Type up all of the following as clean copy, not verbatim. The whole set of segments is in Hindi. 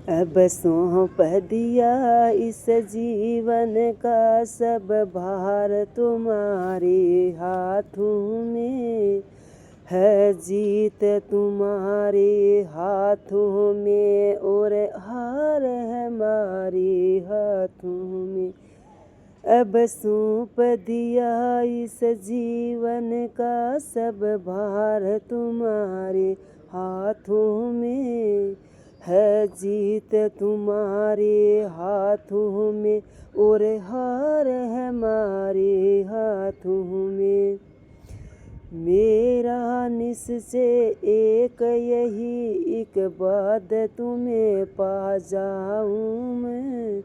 अब सौंप दिया इस जीवन का सब भार तुम्हारे हाथों में है। जीत तुम्हारे हाथों में और हार हमारे हाथों में। अब सौंप दिया इस जीवन का सब भार तुम्हारे हाथों में है। जीत तुम्हारे हाथों में और हार हमारे हाथों में। मेरा निश्चय एक यही एक बात तुम्हें पा जाऊं मैं।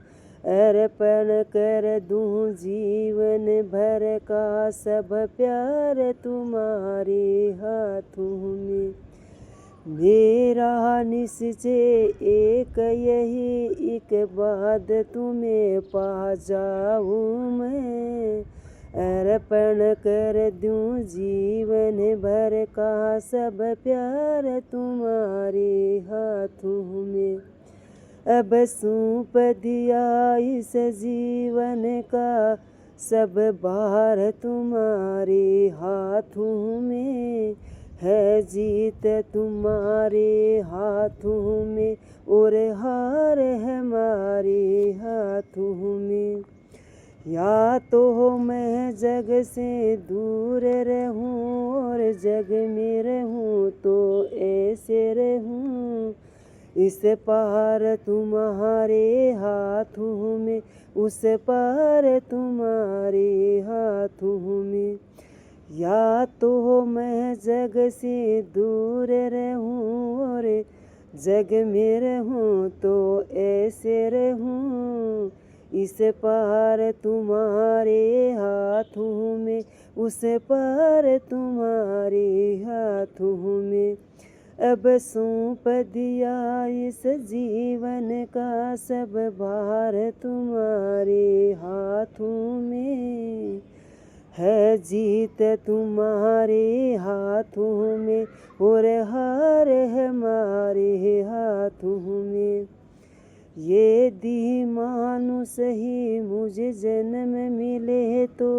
अर्पण कर दूं जीवन भर का सब प्यार तुम्हारे हाथों में। मेरा निश्चय एक यही एक बात तुम्हें पा जाऊं मैं। अर्पण कर दूं जीवन भर का सब प्यार तुम्हारे हाथों में। अब सौंप दिया इस जीवन का सब भार तुम्हारे हाथों में है। जीत तुम्हारे हाथों में और हार हमारे हाथों में। या तो मैं जग से दूर रहूं और जग में रहूं तो ऐसे रहूं। इस पार तुम्हारे हाथों में उस पार तुम्हारे हाथों में। या तो मैं जग से दूर रहूं और जग में रहूं तो ऐसे रहूं। इस पार तुम्हारे हाथों में उस पार तुम्हारे हाथों में। अब सौंप दिया इस जीवन का सब भार तुम्हारे हाथों में है। जीत तुम्हारे हाथों में और हार हमारे हाथों में। यदि मानुष ही मुझे जन्म मिले तो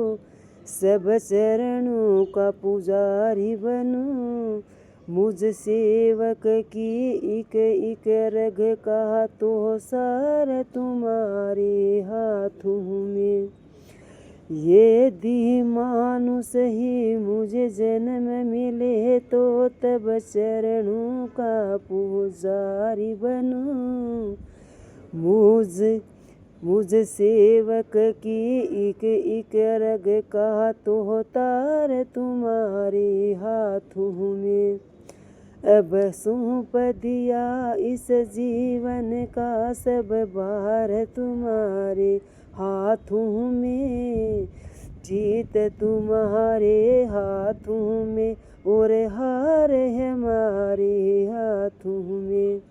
सब चरणों का पुजारी बनूं। मुझ सेवक की एक एक रग का तो सार तुम्हारे हाथों में। यदि मानुष ही मुझे जन्म मिले तो तब चरणों का पुजारी बनूं। मुझ सेवक की एक एक रग का तो तार तुम्हारे हाथों में। अब सौंप दिया इस जीवन का सब भार तुम्हारे हाथों में। जीत तुम्हारे हाथों में और हार हमारे हाथों में।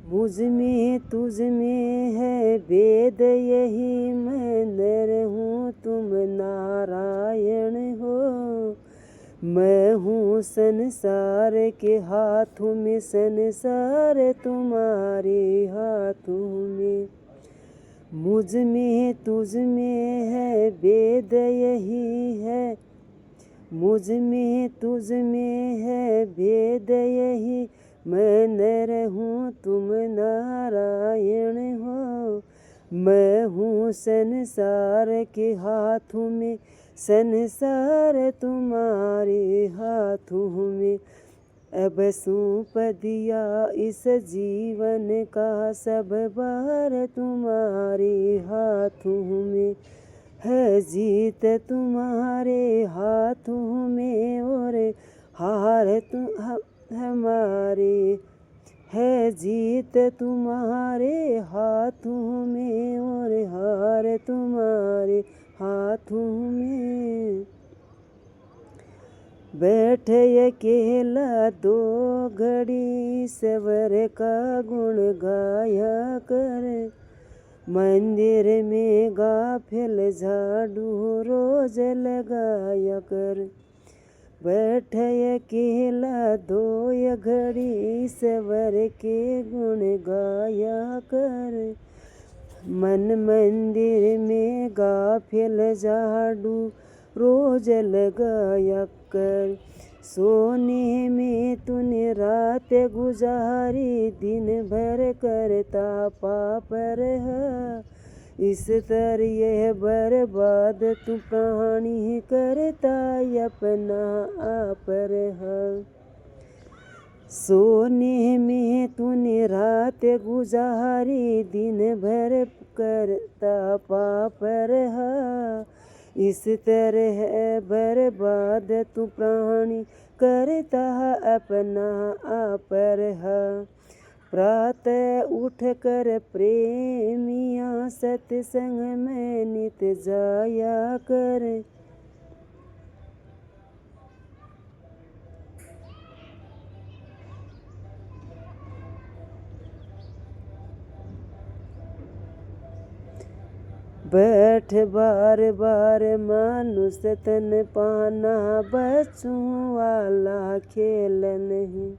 मुझ में तुझ में है भेद यही मैं नर हूँ तुम नारायण हो। मैं हूँ संसार के हाथों में संसार तुम्हारे हाथों में। मुझ में तुझ में है भेद यही है। मुझ में तुझ में है भेद यही मैं नर हूँ तुम नारायण हो। मैं हूँ संसार के हाथों में संसार तुम्हारे हाथों में। अब सौंप दिया इस जीवन का सब भार तुम्हारे हाथों में है। जीत तुम्हारे हाथों में और हार हमारे है। जीत तुम्हारे हाथों में और हार तुम्हारे हाथों में। बैठे अकेला दो घड़ी सवर का गुण गाया कर। मंदिर में गाफिल झाड़ू रोज लगाया कर। बैठ अकेला धोय घड़ी सवर के गुण गाया कर। मन मंदिर में गाफिल झाड़ू रोज लगाया कर। सोने में तूने रात गुजारी दिन भर करता पाप रहा। इस तरह यह बर्बाद तू प्राणी करता अपना आप रहा। सोने में तूने रात गुजारी दिन भर करता पाप रहा। इस तरह बर्बाद तू प्राणी करता अपना आप रहा। प्रातः उठ कर प्रेमिया सत्संग में नित जाया कर। बैठ बार बार मानुष तन पाना बच्चों वाला खेल नहीं।